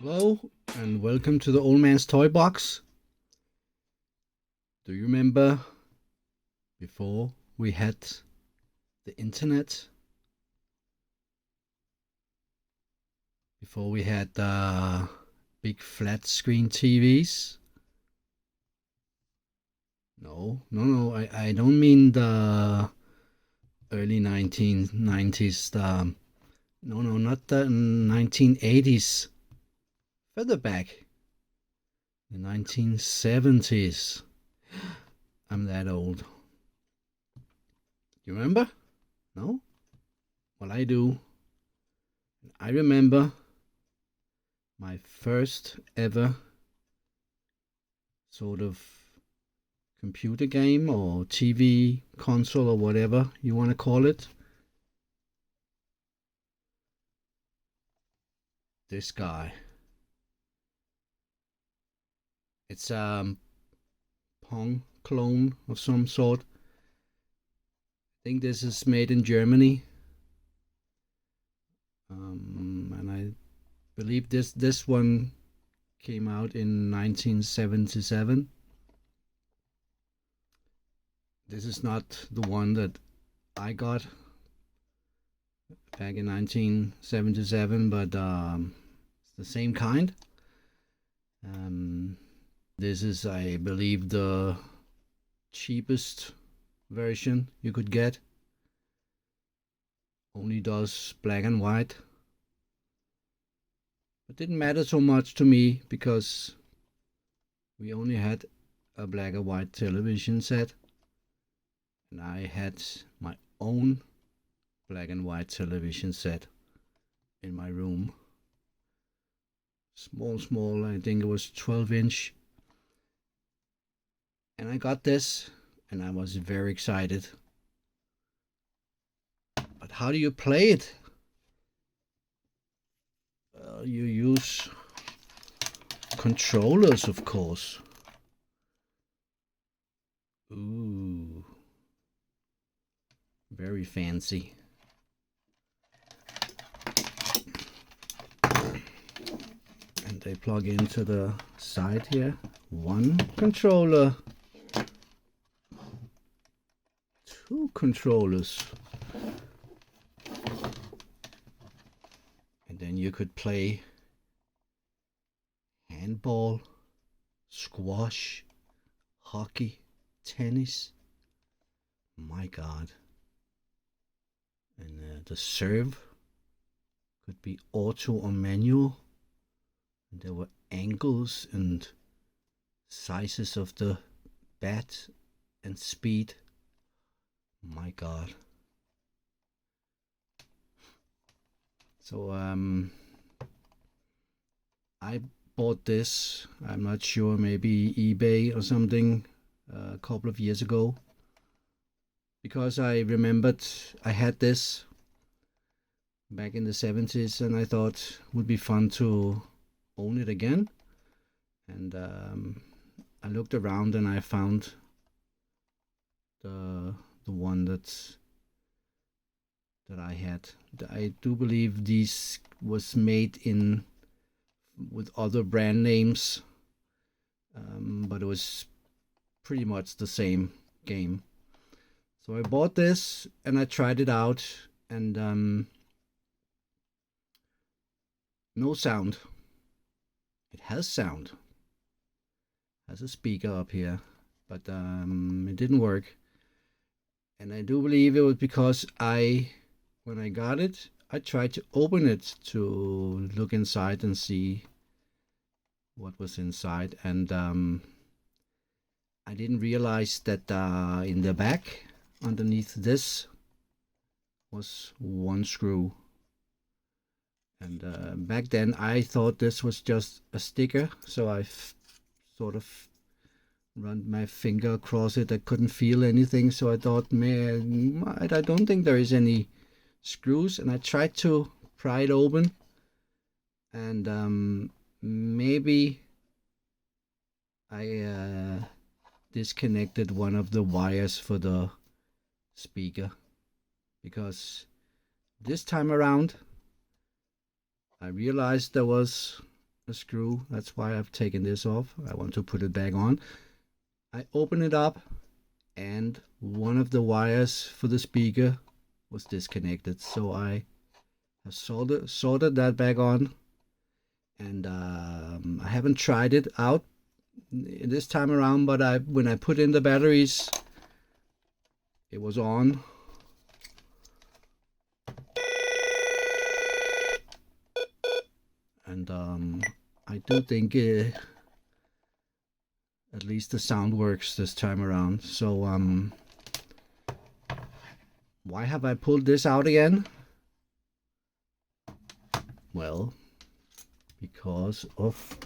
Hello and welcome to the Old Man's Toy Box. Do you remember before we had the internet? Before we had big flat screen TVs? No, I don't mean the early 1990s. No, not the 1980s. Further back, the 1970s. I'm that old. You remember? No? Well, I do. I remember my first ever sort of computer game or TV console or whatever you want to call it. This guy. It's Pong-clone of some sort. I think this is made in Germany. And I believe this one came out in 1977. This is not the one that I got back in 1977, but it's the same kind. This is, I believe, the cheapest version you could get. Only does black and white. It didn't matter so much to me because we only had a black and white television set, and I had my own black and white television set in my room. Small, I think it was 12-inch. And I got this and I was very excited. But how do you play it? You use controllers, of course. Ooh, very fancy. And they plug into the side here. One controller. Two controllers. And then you could play handball, squash, hockey, tennis. My God. And the serve could be auto or manual. And there were angles and sizes of the bat and speed. My God. So I bought this, I'm not sure, maybe eBay or something, a couple of years ago, because I remembered I had this back in the 70s and I thought it would be fun to own it again. And I looked around and I found the one that I had. I do believe these was made in with other brand names, but it was pretty much the same game. So I bought this and I tried it out, and no sound. It has sound. It has a speaker up here, but it didn't work. And I do believe it was because when I got it, I tried to open it to look inside and see what was inside, and I didn't realize that in the back, underneath this, was one screw. And back then I thought this was just a sticker, so I sort of run my finger across it. I couldn't feel anything, so I thought, man, I don't think there is any screws. And I tried to pry it open, and maybe I disconnected one of the wires for the speaker, because this time around I realized there was a screw. That's why I've taken this off. I want to put it back on. I open it up, and one of the wires for the speaker was disconnected, so I have soldered that back on, and I haven't tried it out this time around, but when I put in the batteries, it was on. And I do think at least the sound works this time around. So why have I pulled this out again? Well, because of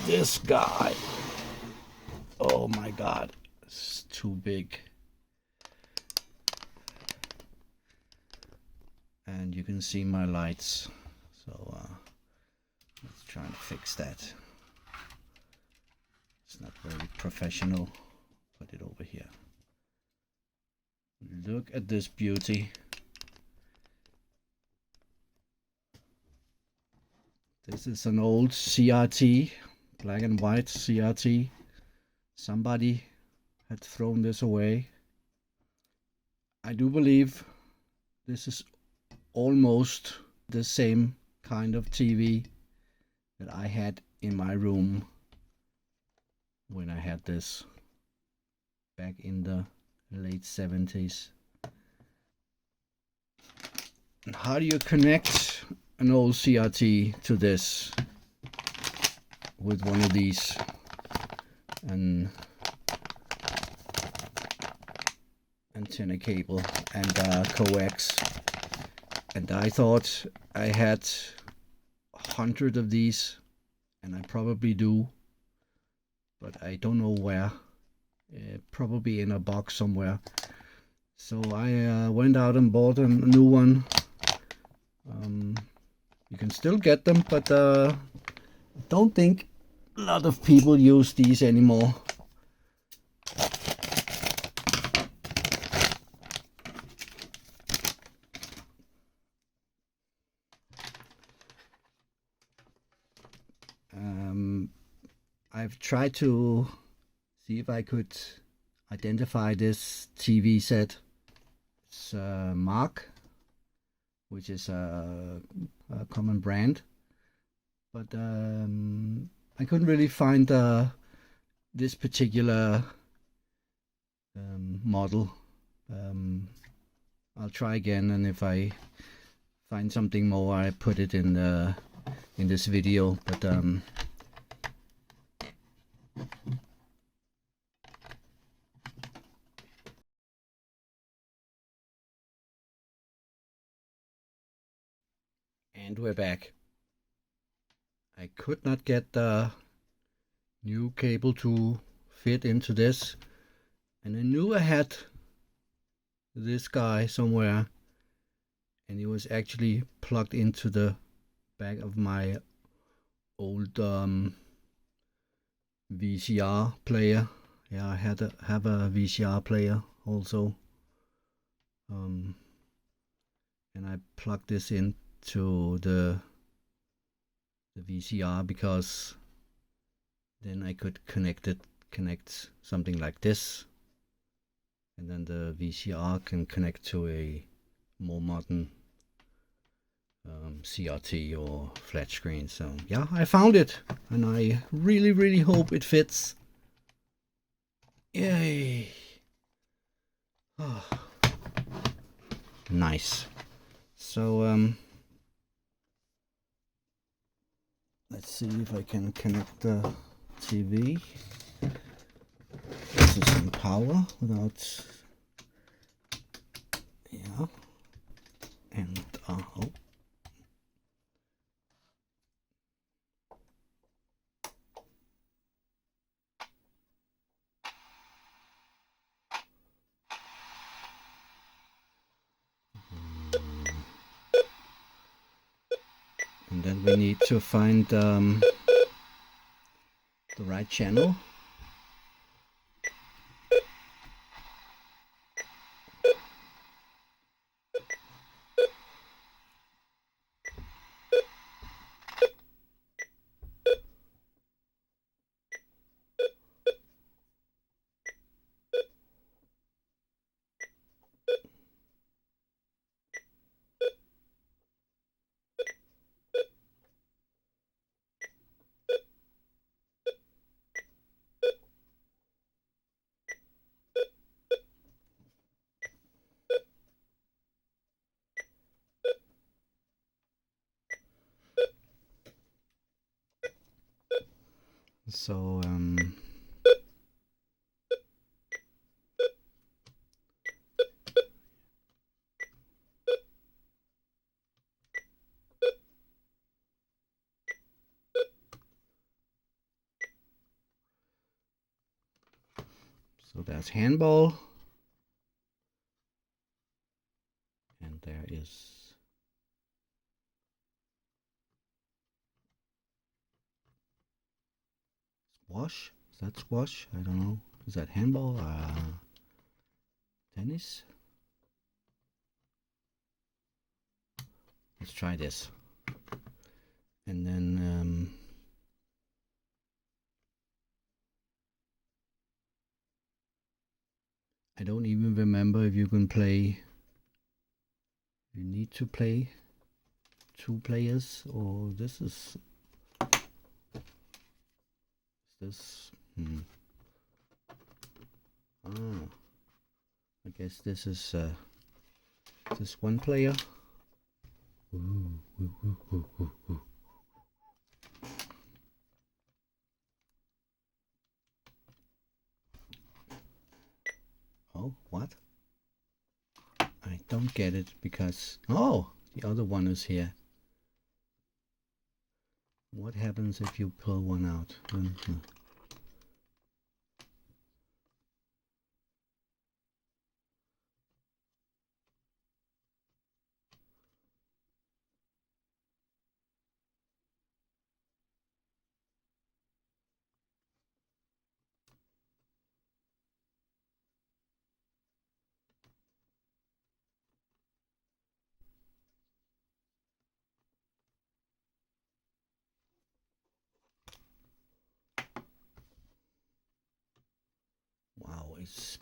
this guy. Oh my god, it's too big. And you can see my lights. So let's try and fix that. It's not very professional. Put it over here. Look at this beauty. This is an old CRT, black and white CRT. Somebody had thrown this away. I do believe this is almost the same kind of TV that I had in my room when I had this back in the late 70s. And how do you connect an old CRT to this with one of these an antenna cable and coax? And I thought I had 100 of these, and I probably do, but I don't know where. Probably in a box somewhere. So I went out and bought a new one. You can still get them, but I don't think a lot of people use these anymore. I've tried to see if I could identify this TV set. It's Mark, which is a common brand, but I couldn't really find this particular model. I'll try again, and if I find something more, I put it in this video. But and we're back. I could not get the new cable to fit into this, and I knew I had this guy somewhere, and he was actually plugged into the back of my old VCR player. Yeah, I have a VCR player also, and I plugged this into the VCR because then I could connect something like this, and then the VCR can connect to a more modern CRT or flat screen. So yeah, I found it, and I really hope it fits. Yay! Oh, nice. So let's see if I can connect the TV to some power without, yeah, and oh. And then we need to find the right channel. So so that's handball, and there is squash. Is that squash? I don't know. Is that handball? Tennis? Let's try this. And then I don't even remember if you can play. You need to play 2 players, or this is this. I guess this is this 1 player. Oh, what? I don't get it because the other one is here. What happens if you pull one out? Wow, it's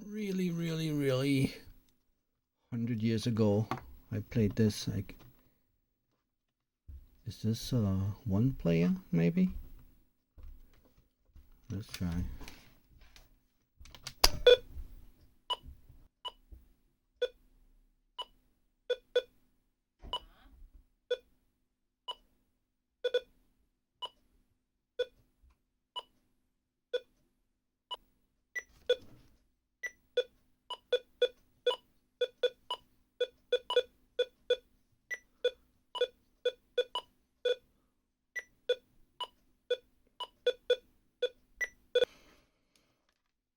really 100 years ago I played this. Like, is this 1 player maybe? Let's try.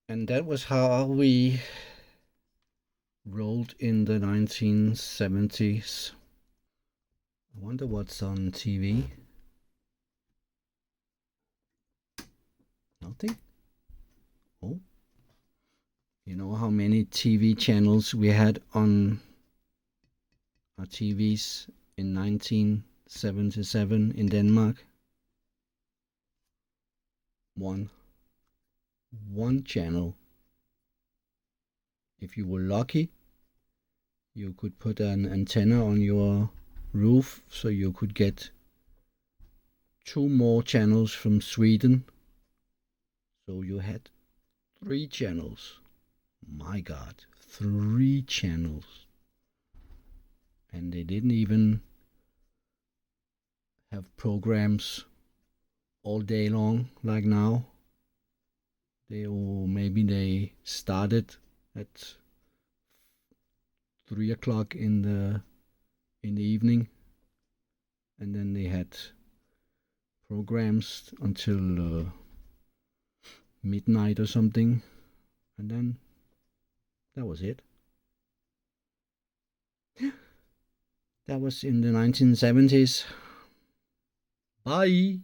And that was how we rolled in the 1970s. I wonder what's on TV. Nothing? Oh. You know how many TV channels we had on our TVs in 1977 in Denmark? One channel. If you were lucky, you could put an antenna on your roof so you could get 2 more channels from Sweden. So you had 3 channels. My God, 3 channels. And they didn't even have programs all day long like now. Maybe they started at 3 o'clock in the evening, and then they had programs until midnight or something, and then that was it. That was in the 1970s. Bye.